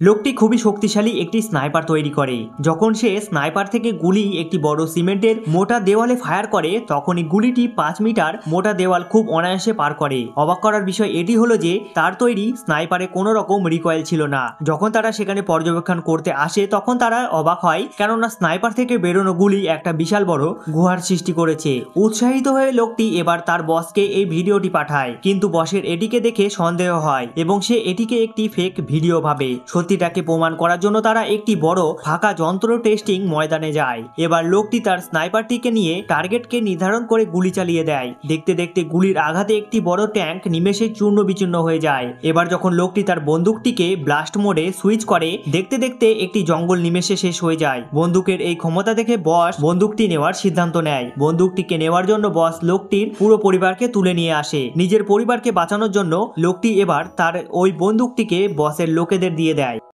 লোকটি খুবই শক্তিশালী একটি স্নাইপার তৈরি করে। যখন সে স্নাইপার থেকে গুলি একটি বড় সিমেন্টের মোটা দেওয়ালে ফায়ার করে, তখনই গুলিটি 5 মিটার মোটা দেওয়াল খুব অনায়াসে পার করে। অবাক করার বিষয় এটি হলো যে তার তৈরি স্নাইপারে কোনো রকম রিকয়েল ছিল না। যখন তারা সেখানে পর্যবেক্ষণ করতে আসে তখন তারা অবাক হয়, কেননা স্নাইপার থেকে বেরোনো গুলি একটা বিশাল বড় গুহার সৃষ্টি করেছে। উৎসাহিত হয়ে লোকটি এবার তার বসকে এই ভিডিওটি পাঠায়, কিন্তু বসের এটিকে দেখে সন্দেহ হয় এবং সে এটিকে একটি ফেক ভিডিও ভাবে। সত্যিটাকে প্রমাণ করার জন্য তারা একটি বড় ফাঁকা যন্ত্র টেস্টিং ময়দানে যায়। এবার লোকটি তার স্নাইপারটিকে নিয়ে টার্গেটকে নির্ধারণ করে গুলি চালিয়ে দেয়। দেখতে দেখতে গুলির আঘাতে একটি বড় ট্যাঙ্ক নিমেষে চূর্ণ বিচূর্ণ হয়ে যায়। এবার যখন লোকটি তার বন্দুকটিকে ব্লাস্ট মোডে সুইচ করে, দেখতে দেখতে একটি জঙ্গল নিমেষে শেষ হয়ে যায়। বন্দুকের এই ক্ষমতা দেখে বস বন্দুকটি নেওয়ার সিদ্ধান্ত নেয়। বন্দুকটিকে নেওয়ার জন্য বস লোকটির পুরো পরিবারকে তুলে নিয়ে আসে। নিজের পরিবারকে বাঁচানোর জন্য লোকটি এবার তার ওই বন্দুকটিকে বসের লোকেদের দিয়ে দেয়।